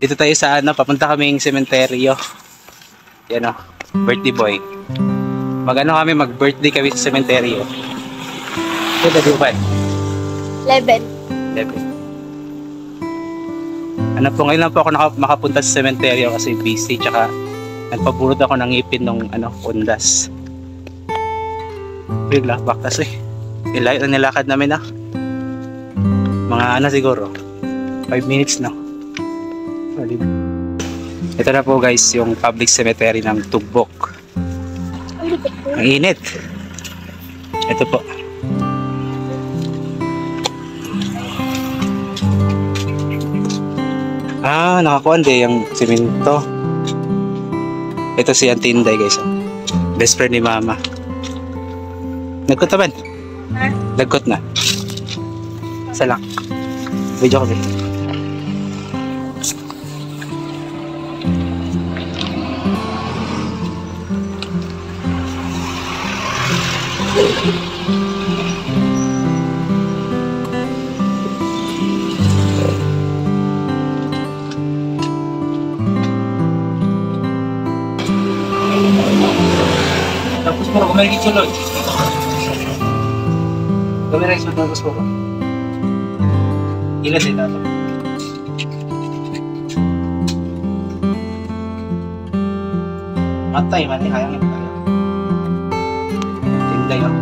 Dito tayo sa ano, papunta kaming sementeryo. Yan o, birthday boy. Mag-ano kami, mag-birthday kami sa sementeryo. Ito na ba? 11. Ano po, ngayon lang po ako makapunta sa sementeryo kasi busy. Tsaka nagpapulot ako ng ngipin nung ano, undas. Bigla, baktas eh. Ilayo na nilakad namin ah. Mga ano siguro, 5 minutes na. Ito na po guys, yung public cemetery ng Tugbok. Ang init. Ito po. Ah, nakakuha din yung simento. Ito si Auntie Inday guys. Best friend ni Mama. Nagkot na ba? Nagkot na. Isa lang. Video ko din. Tapos mo kung may kitsulod. Kamera yung tapos mo ko. Ilan din nato. Matay man eh, hayang tayo. Tinday ako.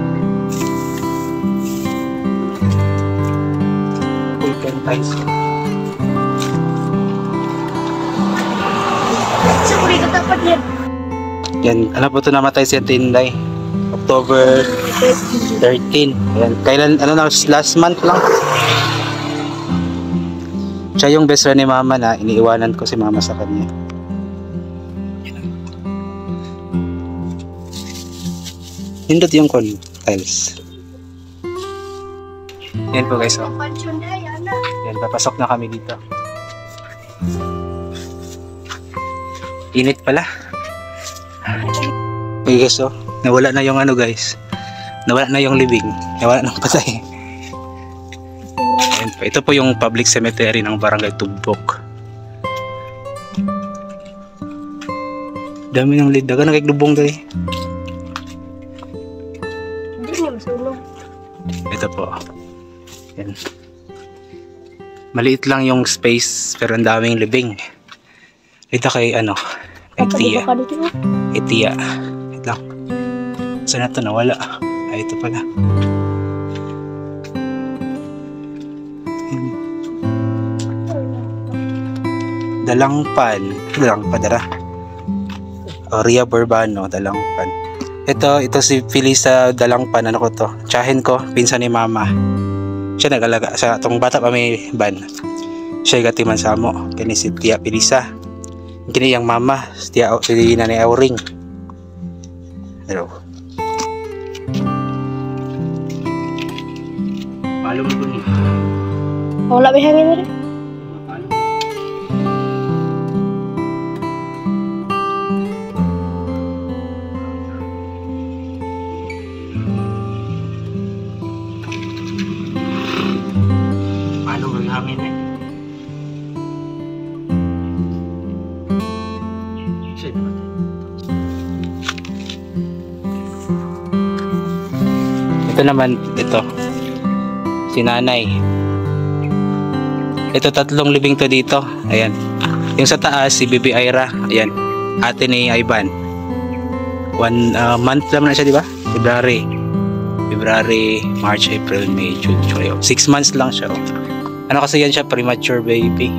Pulkan tayo siya. Sa kuri ka dapat yan. Yan, alam po ito namatay si Tinday. October 13. Ayan. Kailan, ano na, last month lang. Siya yung best friend ni Mama na iniiwanan ko si Mama sa kanya. Hindot yung tiles. Yan po guys. Oh. Yan, papasok na kami dito. Init pala. Okay guys, oh. Nawala na yung ano guys. Nawala na yung libing. Nawala ng patay. Ayan po. Ito po yung public cemetery ng Barangay Tugbok. Dami ng lid. Daga nagkiklubong dali. Hindi niya masulong. Ito po. Ayan. Maliit lang yung space pero ang daming libing. Ito kay ano, kay Tia. Kay Tia. Ito lang. Saan na ito? Nawala. Ay, ito pala. Dalangpan. Dalangpadara. Ria Burbano, Dalangpan. Ito si Felisa Dalangpan. Ano ko to? Tsahin ko, pinsan ni Mama. Siya nag-alaga. Sa itong bata pa may ban. Siya gatiman sa mo. Kini si Tia Felisa. Kini yung Mama. Si Nanay Auring. Hello. Palo mo dun eh. Wala ba hangin rin? Palo mo hangin eh. Ito naman, ito. Si Nanay. Ito 3 libing to dito. Ayan. Yung sa taas si Bibi Ira. Ayan. Ate ni Ivan. 1 month naman na siya, di ba? February, March, April, May, June, July. 6 months lang siya. Ano kasi yan siya, premature baby.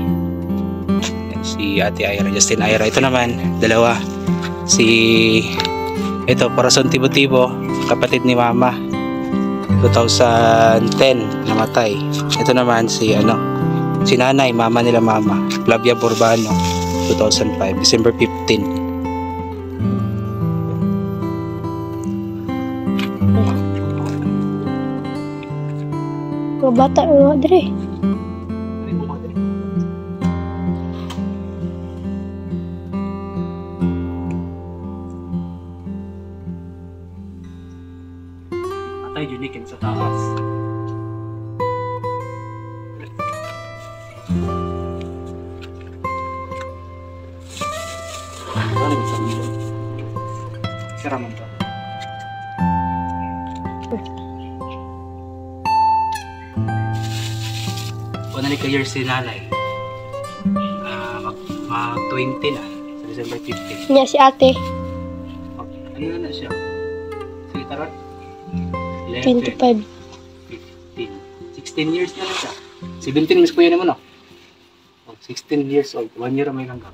Ayan, si Ate Ira, Justin Ira. Ito naman, dalawa. Ito, Corazon Tibo-Tibo, kapatid ni Mama. 2010 namatay. Ito naman si Nanay, Mama nila Mama. Flavia Burbano, 2005, December 15. Mga bata mga dre. Patay unique sa taas. 1 years si nanay. Mag 20 na. Sa December 15. Niya si ate. Ano na siya? Sige, tarot. 25. 15. 16 years na siya. 17 mas kuya naman, no? 16 years old. 1 year may langgam.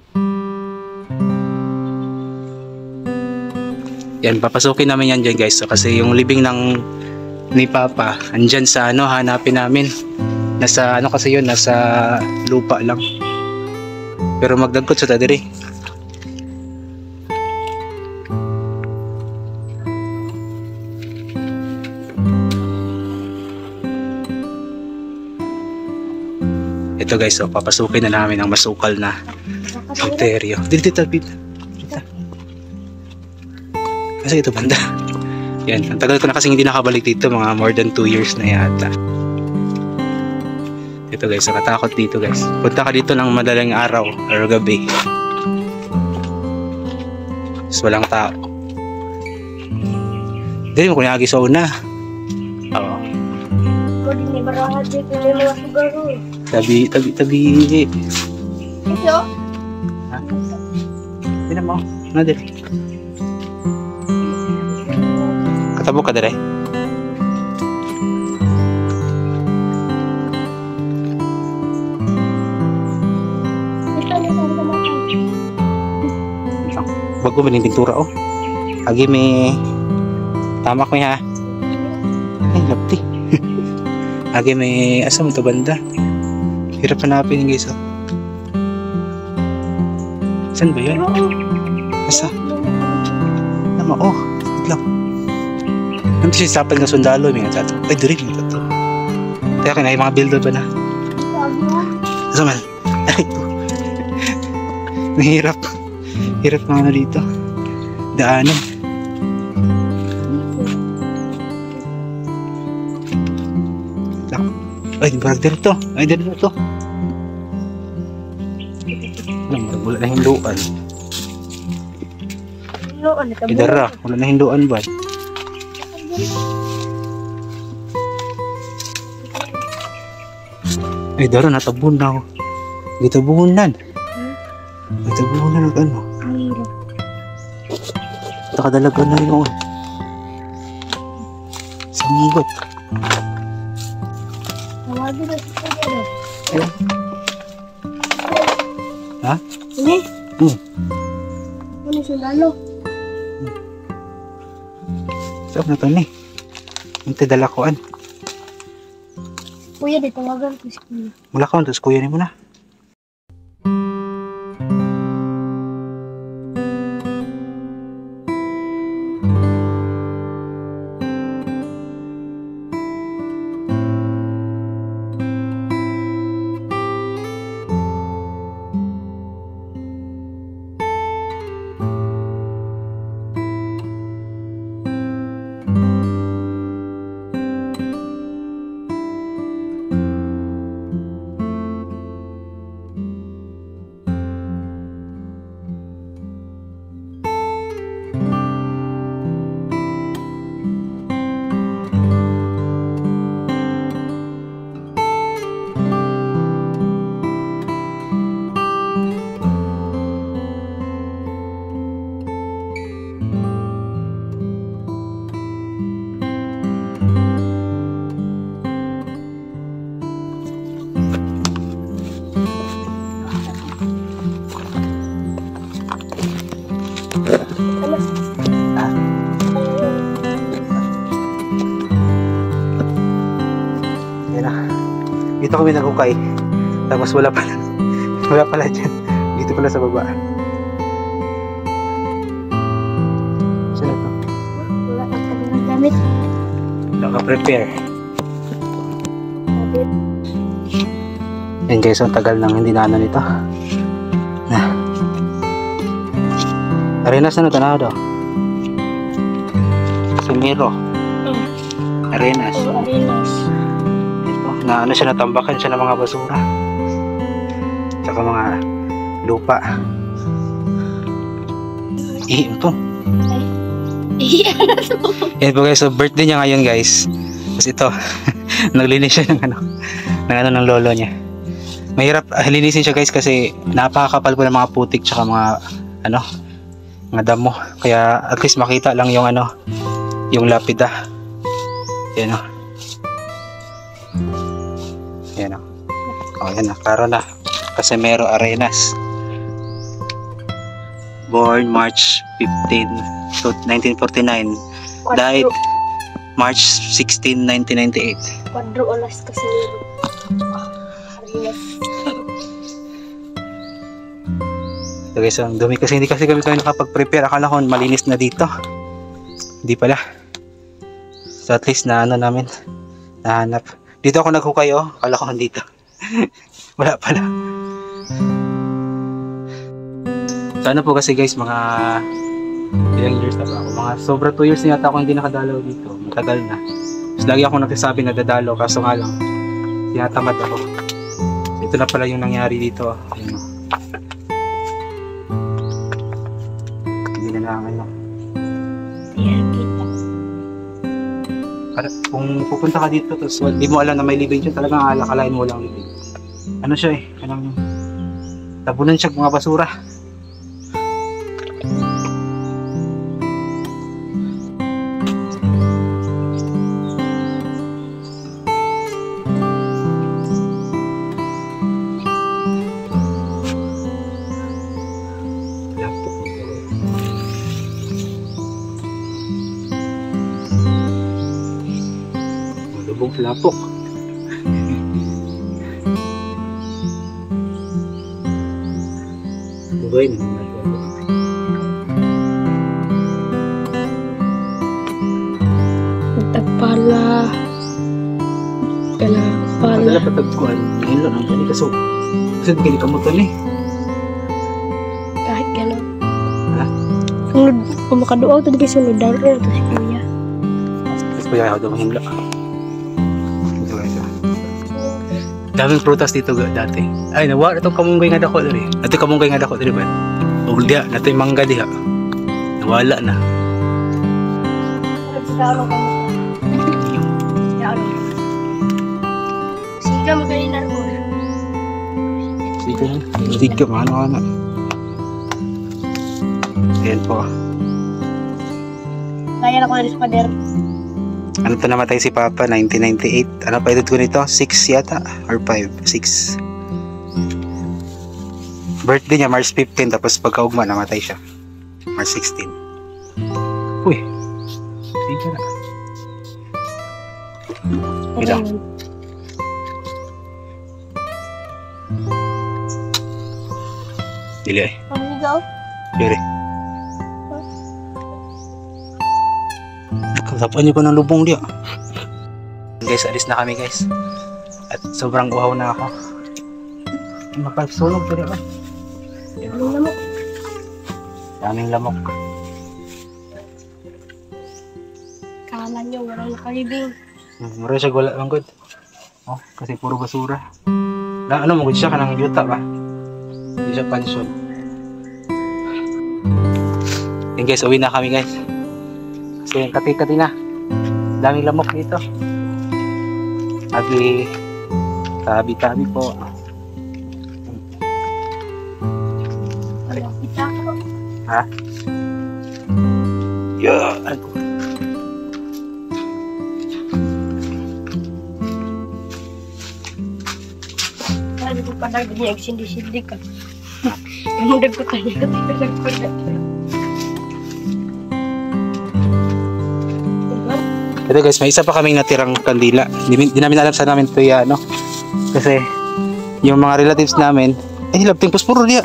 Yan, papasukin namin yan dyan, guys. So, kasi yung living ng ni Papa, andyan sa ano, hanapin namin. Nasa ano kasi yun, nasa lupa lang. Pero magdagkot sa tadiri. Ito guys, so papasukin na namin ang masukal na cemetery. Dito, dito. Kasi ito banda. Yan, ang tagal ko na kasi hindi nakabalik dito, mga more than 2 years na yata. Ito guys, nakatakot dito guys. Punta ka dito ng madaling araw or gabi. Tapos walang tao. Hindi mo kunyagi sa una. Oo. Pwede ni barahan dito yung mga siguro. Tabi. Ito? Ha? Hindi mo. Nadir. Katabo ka dere. Bago ba yung pintura oh. Agi may tamak mo ha. Ay lapti. Agi may asa mo to banda. Hirap hanapin guys oh. Saan ba yun? Asa? Tama oh. Wait lang. Ano siya sapal ng sundalo may nga tato. Ay diri mo tato. Kaya kinay mga builder ba na? Asa man? Ay ito. Mahirap. Hirap na ano dito. Daanan. Ay, dito to. Ay, dito to. Wala na hinduan. Ay, dara. Wala na hinduan ba? Ay, dara. Natabun na ako. Gitabunan. Gitabunan na ano. Nakadalaga na rin ako. Sanggot. Tawagin na siya dito. Ayun. Ha? Ini? Ano sundalo? Saan na ito ni? Hindi dalakuan. Kuya, di tawagan ko si Kuya. Mula ka, tapos kuya ni mo na. Dito kami nagukay. Tapos wala pala dyan. Dito pala sa baba. Saan ito? Wala kang kanilang gamit. Naka-prepare. Yan guys, ang tagal nang hindi na ano nito. Arenas na tanaw daw. Simiro. Arenas. Arenas. Na ano siya, natambakan siya ng mga basura tsaka mga lupa. Ito Iya na to. Yan po guys, so birthday niya ngayon guys. Tapos ito, naglinis siya ng lolo niya. Mahirap linisin siya guys kasi napakakapal po ng mga putik tsaka mga mga damo. Kaya at least makita lang yung yung lapida. Yan o. Yan o. O yan na, klaro na. Casimero Arenas. Born March 15, 1949. Died March 16, 1998. Quadro olas kasi meron. Arias. So guys, ang dumi kasi hindi kasi kami nakapag-prepare. Akala ko malinis na dito. Hindi pala. So at least na namin nahanap. Dito ako naghukay oh. Akala ko dito. Wala pala. So po kasi guys, mga ilang years na ba ako? Mga sobra 2 years na yata ako hindi nakadalaw dito. Matagal na. So lagi ako nagsasabi na dadalo kaso nga lang tinatamad ako. So, ito na pala yung nangyari dito. Ayun, hindi na lang Ayan, kita. kung pupunta ka dito tapos hindi mo alam na may libing siya, talagang alakalain mo lang libing. Ano siya tabunan siya mga basura. Lubog lapok. Bugay na. Nagtagpala. Kalapala. Madala patagkuhan. Ngayon lang ang gani kaso. Kasi gani kamutan eh. Kahit gano'n. Ha? Kung makaduaw ito di sunod daw rin ito si Kuya. Tapos kuya ako daw mahimla. Ito guys. Daming prutas dito dati. Ay, nawala itong kamunggay nga dako dali. Ito kamunggay nga dako dali ba? O diya, nato yung mangga diha. Nawala na. Nagsidalo ka mo. Sidalo. Siga mo kayo na rin. Sige na. Sige ka, mano. Ayan po. Kaya na ko na rin sa pader. Ano to namatay si Papa? 1998. Ano pa edad ko nito? 6 yata? Or 5? 6. Birthday niya March 15. Tapos pagkaugma namatay siya March 16. Uy. Sige na. Ito. Dili ay. Pamigaw? Dili. Nakasapan niyo ko ng lubong diya. Guys, alis na kami guys. At sobrang uhaw na ako. Mapagsunog ko rin. Anong lamok? Daming lamok. Kala nyo, walang nakalibing. Mura siya gula lang good. Oh, kasi puro basura. Na ano mo siya kanang yuta ba? Hindi siya pansyon. Yan guys, uwi na kami guys. Kasi kati-kati na. Daming lamok dito. Tabi-tabi po. Kita ko. Ha? Yeah. Ano ko pa nagbinyag sindi-sindi ka. Yung mudag ko kanya ko. Ito guys, may isa pa kaming natirang kandila. Di namin alam saan namin ito ano. Kasi yung mga relatives namin, hilabting puspuro niya.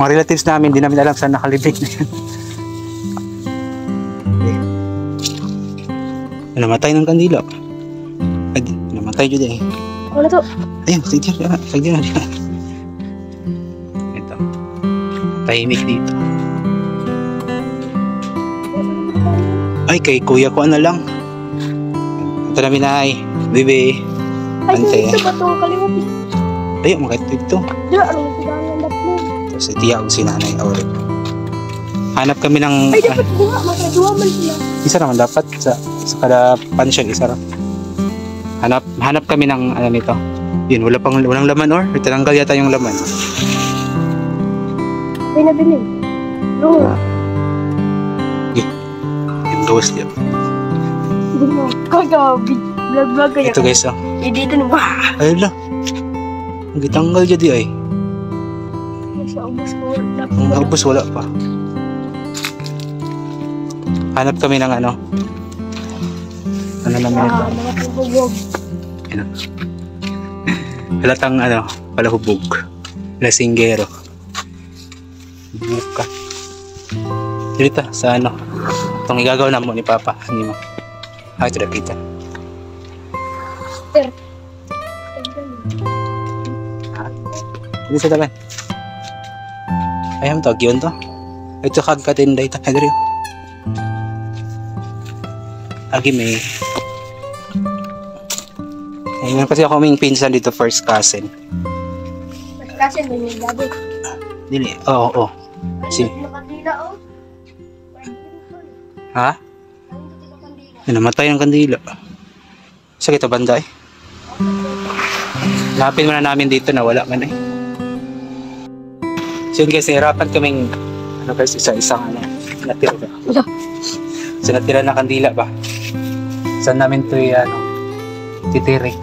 Mga relatives namin, di namin alam saan nakalibig na yun. Namatay ng kandila. Ay, namatay yun eh. Ano to? Ayun, sige na. Ito. Tahimik dito. Ay, kay kuya ko ano lang. Ito namin ay, bebe. Ay, Ante. ito ba itong kalimutin? Ayun, makita ito. Diba, anong sigahan ng datlo? Tapos itiya ang sinanay awal. Hanap kami ng... Ay, dapat bunga. Magkagawa man sila. isa naman dapat. Sa kada pansyon, isa lang. Hanap kami ng ano nito. Yun, walang laman or tinanggal yata yung laman. Binabili. No. Yung ghost yun. Kaya, vlog-vlog kaya. Ito guys, oh. Eh, dito na. Wah! Ayun lang. Ang gitanggal jadi ay. Sa ubos ko. Ang ubos wala pa. Hanap kami ng ano. Ano naman ito? Mga pagbuwag. Ano? Halatang ano, palahubog. Lasinggero. Buka. Dito sa ano. Itong igagaw na mo ni Papa. Hindi mo. Ito na kita. Sir. Dito sa taban. Ayam to, giyon to. Ito kagkatinda ito. Ay, dito. Agi may. Ayun kasi ako may pinsan dito, first cousin. Kasi may labi. Dili, oo. Si. Nakandila, oh. Ha? Namatay ang kandila. Sa kita banda eh. Lapin muna namin dito na wala man eh. So yun guys, nahirapan kaming ano guys, isa-isang ano, natira. So natira na kandila ba? Saan namin ito ano, titirik.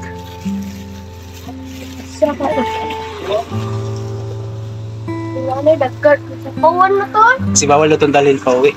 Saka wala na dagkar. Sa pawan na to. Kasi bawal na itong dalhin pa uwi.